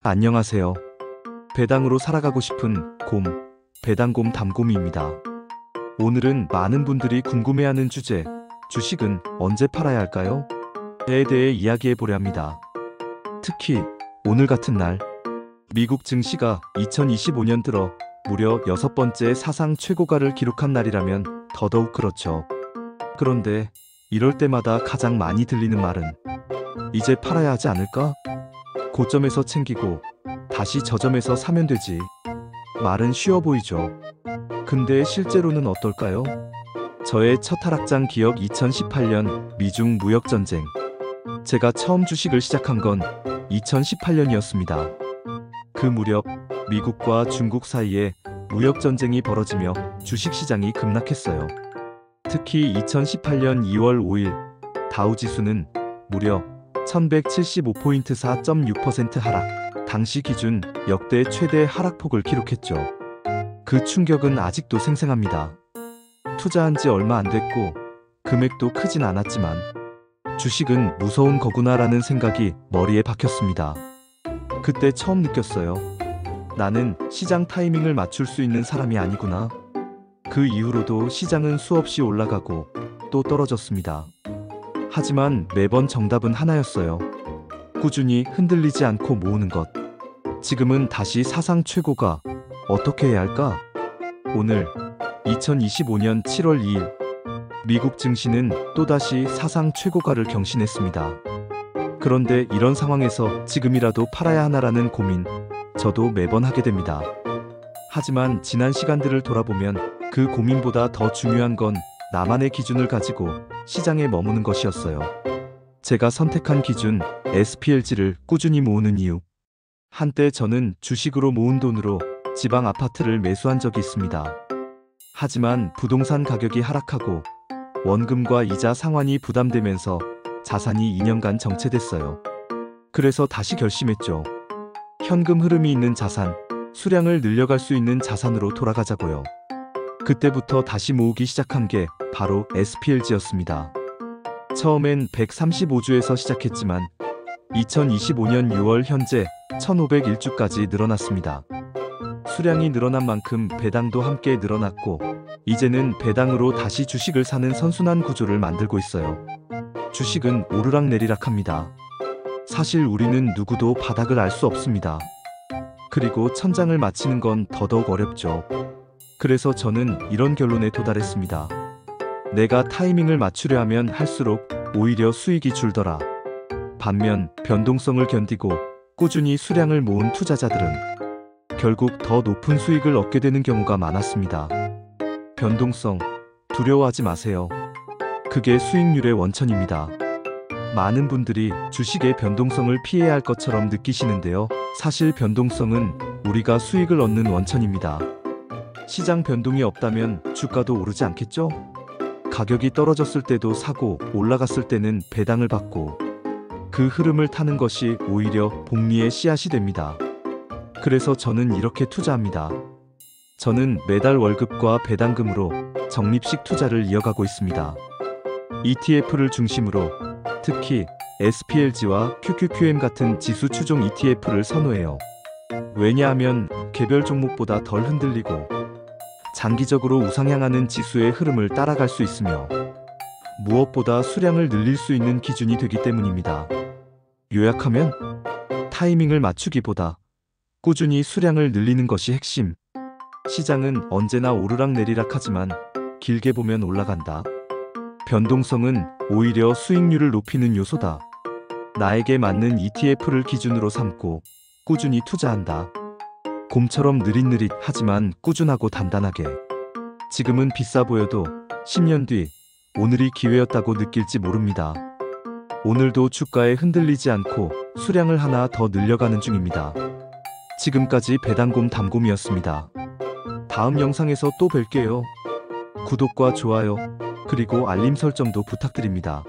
안녕하세요. 배당으로 살아가고 싶은 곰, 배당곰 담곰이입니다. 오늘은 많은 분들이 궁금해하는 주제, 주식은 언제 팔아야 할까요? 에 대해 이야기해 보려 합니다. 특히 오늘 같은 날, 미국 증시가 2025년 들어 무려 6번째 사상 최고가를 기록한 날이라면 더더욱 그렇죠. 그런데 이럴 때마다 가장 많이 들리는 말은 이제 팔아야 하지 않을까? 고점에서 챙기고 다시 저점에서 사면 되지. 말은 쉬워 보이죠. 근데 실제로는 어떨까요? 저의 첫 하락장 기억 2018년 미중 무역전쟁. 제가 처음 주식을 시작한 건 2018년이었습니다. 그 무렵 미국과 중국 사이에 무역전쟁이 벌어지며 주식시장이 급락했어요. 특히 2018년 2월 5일 다우지수는 무려 1175포인트 4.6% 하락, 당시 기준 역대 최대 하락폭을 기록했죠. 그 충격은 아직도 생생합니다. 투자한 지 얼마 안 됐고 금액도 크진 않았지만 주식은 무서운 거구나라는 생각이 머리에 박혔습니다. 그때 처음 느꼈어요. 나는 시장 타이밍을 맞출 수 있는 사람이 아니구나. 그 이후로도 시장은 수없이 올라가고 또 떨어졌습니다. 하지만 매번 정답은 하나였어요. 꾸준히 흔들리지 않고 모으는 것. 지금은 다시 사상 최고가. 어떻게 해야 할까? 오늘 2025년 7월 2일 미국 증시는 또다시 사상 최고가를 경신했습니다. 그런데 이런 상황에서 지금이라도 팔아야 하나라는 고민, 저도 매번 하게 됩니다. 하지만 지난 시간들을 돌아보면 그 고민보다 더 중요한 건 나만의 기준을 가지고 시장에 머무는 것이었어요. 제가 선택한 기준, SPLG를 꾸준히 모으는 이유. 한때 저는 주식으로 모은 돈으로 지방 아파트를 매수한 적이 있습니다. 하지만 부동산 가격이 하락하고 원금과 이자 상환이 부담되면서 자산이 2년간 정체됐어요. 그래서 다시 결심했죠. 현금 흐름이 있는 자산, 수량을 늘려갈 수 있는 자산으로 돌아가자고요. 그때부터 다시 모으기 시작한 게 바로 SPLG였습니다. 처음엔 135주에서 시작했지만 2025년 6월 현재 1501주까지 늘어났습니다. 수량이 늘어난 만큼 배당도 함께 늘어났고 이제는 배당으로 다시 주식을 사는 선순환 구조를 만들고 있어요. 주식은 오르락내리락합니다. 사실 우리는 누구도 바닥을 알 수 없습니다. 그리고 천장을 맞히는 건 더더욱 어렵죠. 그래서 저는 이런 결론에 도달했습니다. 내가 타이밍을 맞추려 하면 할수록 오히려 수익이 줄더라. 반면 변동성을 견디고 꾸준히 수량을 모은 투자자들은 결국 더 높은 수익을 얻게 되는 경우가 많았습니다. 변동성, 두려워하지 마세요. 그게 수익률의 원천입니다. 많은 분들이 주식의 변동성을 피해야 할 것처럼 느끼시는데요. 사실 변동성은 우리가 수익을 얻는 원천입니다. 시장 변동이 없다면 주가도 오르지 않겠죠? 가격이 떨어졌을 때도 사고 올라갔을 때는 배당을 받고 그 흐름을 타는 것이 오히려 복리의 씨앗이 됩니다. 그래서 저는 이렇게 투자합니다. 저는 매달 월급과 배당금으로 적립식 투자를 이어가고 있습니다. ETF를 중심으로 특히 SPLG와 QQQM 같은 지수 추종 ETF를 선호해요. 왜냐하면 개별 종목보다 덜 흔들리고 장기적으로 우상향하는 지수의 흐름을 따라갈 수 있으며 무엇보다 수량을 늘릴 수 있는 기준이 되기 때문입니다. 요약하면 타이밍을 맞추기보다 꾸준히 수량을 늘리는 것이 핵심. 시장은 언제나 오르락내리락하지만 길게 보면 올라간다. 변동성은 오히려 수익률을 높이는 요소다. 나에게 맞는 ETF를 기준으로 삼고 꾸준히 투자한다. 곰처럼 느릿느릿 하지만 꾸준하고 단단하게. 지금은 비싸 보여도 10년 뒤 오늘이 기회였다고 느낄지 모릅니다. 오늘도 주가에 흔들리지 않고 수량을 하나 더 늘려가는 중입니다. 지금까지 배당곰 담곰이었습니다. 다음 영상에서 또 뵐게요. 구독과 좋아요, 그리고 알림 설정도 부탁드립니다.